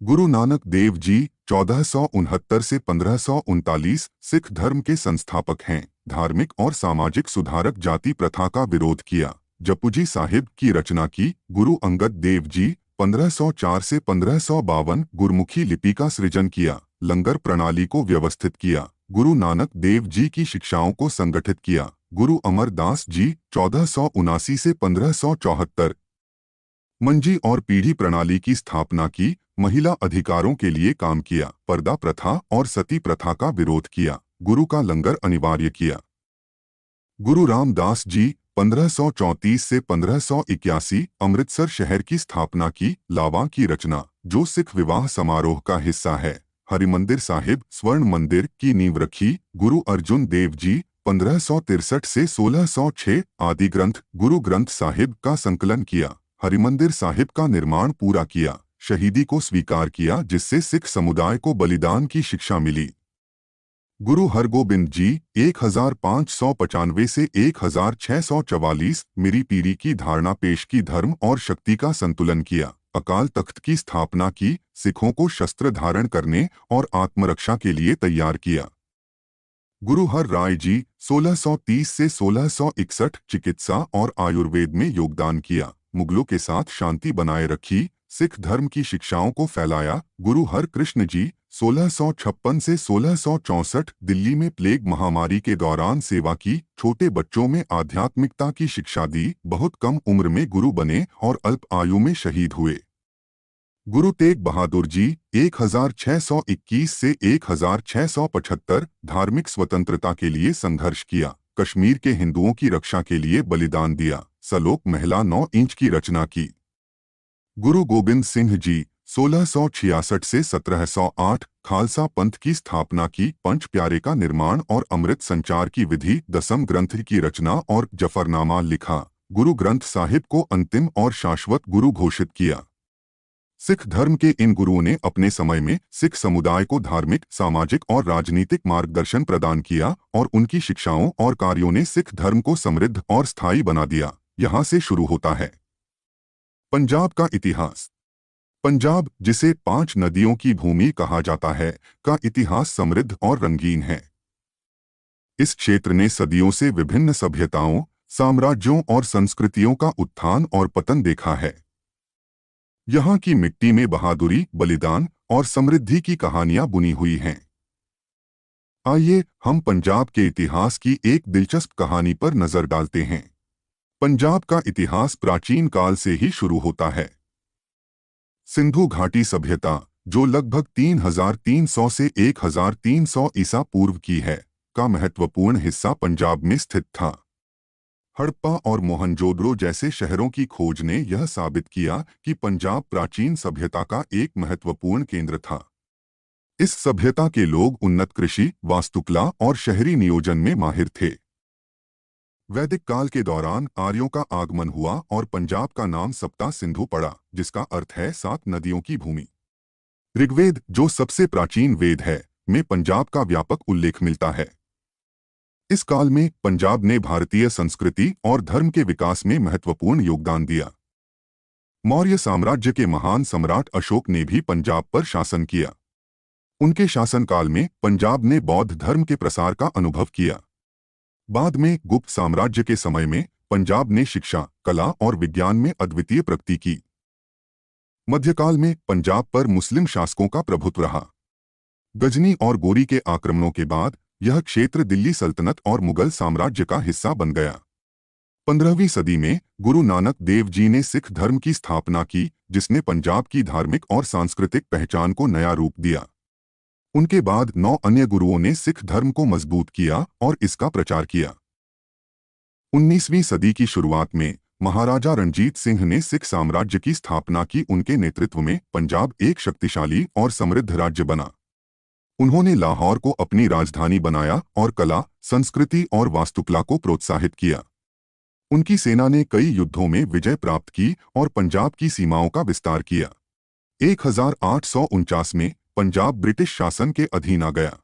गुरु नानक देव जी 1469 से 1539 सिख धर्म के संस्थापक हैं। धार्मिक और सामाजिक सुधारक, जाति प्रथा का विरोध किया। जपुजी साहिब की रचना की। गुरु अंगद देव जी 1504 से 1552 गुरमुखी लिपि का सृजन किया। लंगर प्रणाली को व्यवस्थित किया। गुरु नानक देव जी की शिक्षाओं को संगठित किया। गुरु अमरदास जी 1479 से 1574 मंजी और पीढ़ी प्रणाली की स्थापना की। महिला अधिकारों के लिए काम किया। पर्दा प्रथा और सती प्रथा का विरोध किया। गुरु का लंगर अनिवार्य किया। गुरु रामदास जी 1534 से 1581 अमृतसर शहर की स्थापना की। लावा की रचना, जो सिख विवाह समारोह का हिस्सा है। हरिमंदिर साहिब स्वर्ण मंदिर की नींव रखी। गुरु अर्जुन देव जी 1563 से 1606 आदि ग्रंथ गुरु ग्रंथ साहिब का संकलन किया। हरिमंदिर साहिब का निर्माण पूरा किया। शहीदी को स्वीकार किया, जिससे सिख समुदाय को बलिदान की शिक्षा मिली। गुरु हरगोबिंद जी 1595 से 1644 मिरी पीरी की धारणा पेश की। धर्म और शक्ति का संतुलन किया। अकाल तख्त की स्थापना की। सिखों को शस्त्र धारण करने और आत्मरक्षा के लिए तैयार किया। गुरु हर राय जी 1630 से 1661 चिकित्सा और आयुर्वेद में योगदान किया। मुगलों के साथ शांति बनाए रखी। सिख धर्म की शिक्षाओं को फैलाया। गुरु हर कृष्ण जी 1656 से 1664 दिल्ली में प्लेग महामारी के दौरान सेवा की। छोटे बच्चों में आध्यात्मिकता की शिक्षा दी। बहुत कम उम्र में गुरु बने और अल्प आयु में शहीद हुए। गुरु तेग बहादुर जी 1621 से 1675 धार्मिक स्वतंत्रता के लिए संघर्ष किया। कश्मीर के हिंदुओं की रक्षा के लिए बलिदान दिया। सलोक महला 9 इंच की रचना की। गुरु गोबिंद सिंह जी 1666 से 1708 खालसा पंथ की स्थापना की। पंच प्यारे का निर्माण और अमृत संचार की विधि। दसम ग्रंथ की रचना और जफरनामा लिखा। गुरु ग्रंथ साहिब को अंतिम और शाश्वत गुरु घोषित किया। सिख धर्म के इन गुरुओं ने अपने समय में सिख समुदाय को धार्मिक, सामाजिक और राजनीतिक मार्गदर्शन प्रदान किया और उनकी शिक्षाओं और कार्यों ने सिख धर्म को समृद्ध और स्थायी बना दिया। यहाँ से शुरू होता है पंजाब का इतिहास। पंजाब, जिसे 5 नदियों की भूमि कहा जाता है, का इतिहास समृद्ध और रंगीन है। इस क्षेत्र ने सदियों से विभिन्न सभ्यताओं, साम्राज्यों और संस्कृतियों का उत्थान और पतन देखा है। यहाँ की मिट्टी में बहादुरी, बलिदान और समृद्धि की कहानियां बुनी हुई हैं। आइए हम पंजाब के इतिहास की एक दिलचस्प कहानी पर नजर डालते हैं। पंजाब का इतिहास प्राचीन काल से ही शुरू होता है। सिंधु घाटी सभ्यता, जो लगभग 3300 से 1300 ईसा पूर्व की है, का महत्वपूर्ण हिस्सा पंजाब में स्थित था। हड़प्पा और मोहनजोदड़ो जैसे शहरों की खोज ने यह साबित किया कि पंजाब प्राचीन सभ्यता का एक महत्वपूर्ण केंद्र था। इस सभ्यता के लोग उन्नत कृषि, वास्तुकला और शहरी नियोजन में माहिर थे। वैदिक काल के दौरान आर्यों का आगमन हुआ और पंजाब का नाम सप्ता सिंधु पड़ा, जिसका अर्थ है 7 नदियों की भूमि। ऋग्वेद, जो सबसे प्राचीन वेद है, में पंजाब का व्यापक उल्लेख मिलता है। इस काल में पंजाब ने भारतीय संस्कृति और धर्म के विकास में महत्वपूर्ण योगदान दिया। मौर्य साम्राज्य के महान सम्राट अशोक ने भी पंजाब पर शासन किया। उनके शासनकाल में पंजाब ने बौद्ध धर्म के प्रसार का अनुभव किया। बाद में गुप्त साम्राज्य के समय में पंजाब ने शिक्षा, कला और विज्ञान में अद्वितीय प्रगति की। मध्यकाल में पंजाब पर मुस्लिम शासकों का प्रभुत्व रहा। गजनी और गोरी के आक्रमणों के बाद यह क्षेत्र दिल्ली सल्तनत और मुगल साम्राज्य का हिस्सा बन गया। 15वीं सदी में गुरु नानक देव जी ने सिख धर्म की स्थापना की, जिसने पंजाब की धार्मिक और सांस्कृतिक पहचान को नया रूप दिया। उनके बाद 9 अन्य गुरुओं ने सिख धर्म को मजबूत किया और इसका प्रचार किया। 19वीं सदी की शुरुआत में महाराजा रणजीत सिंह ने सिख साम्राज्य की स्थापना की। उनके नेतृत्व में पंजाब एक शक्तिशाली और समृद्ध राज्य बना। उन्होंने लाहौर को अपनी राजधानी बनाया और कला, संस्कृति और वास्तुकला को प्रोत्साहित किया। उनकी सेना ने कई युद्धों में विजय प्राप्त की और पंजाब की सीमाओं का विस्तार किया। 1849 में पंजाब ब्रिटिश शासन के अधीन आ गया।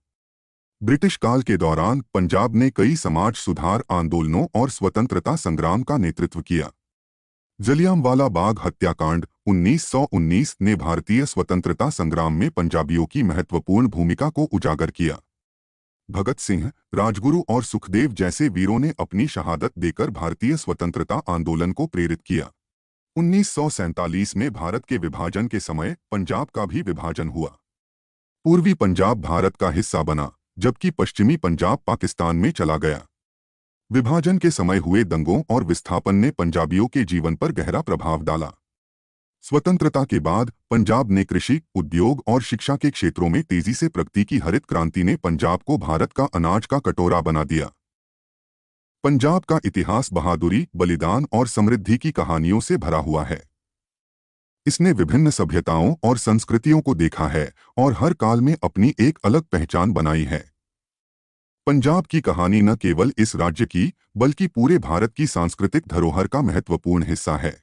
ब्रिटिश काल के दौरान पंजाब ने कई समाज सुधार आंदोलनों और स्वतंत्रता संग्राम का नेतृत्व किया। जलियांवाला बाग हत्याकांड 1919 ने भारतीय स्वतंत्रता संग्राम में पंजाबियों की महत्वपूर्ण भूमिका को उजागर किया। भगत सिंह, राजगुरु और सुखदेव जैसे वीरों ने अपनी शहादत देकर भारतीय स्वतंत्रता आंदोलन को प्रेरित किया। 1947 में भारत के विभाजन के समय पंजाब का भी विभाजन हुआ। पूर्वी पंजाब भारत का हिस्सा बना, जबकि पश्चिमी पंजाब पाकिस्तान में चला गया। विभाजन के समय हुए दंगों और विस्थापन ने पंजाबियों के जीवन पर गहरा प्रभाव डाला। स्वतंत्रता के बाद पंजाब ने कृषि, उद्योग और शिक्षा के क्षेत्रों में तेजी से प्रगति की। हरित क्रांति ने पंजाब को भारत का अनाज का कटोरा बना दिया। पंजाब का इतिहास बहादुरी, बलिदान और समृद्धि की कहानियों से भरा हुआ है। इसने विभिन्न सभ्यताओं और संस्कृतियों को देखा है और हर काल में अपनी एक अलग पहचान बनाई है। पंजाब की कहानी न केवल इस राज्य की, बल्कि पूरे भारत की सांस्कृतिक धरोहर का महत्वपूर्ण हिस्सा है।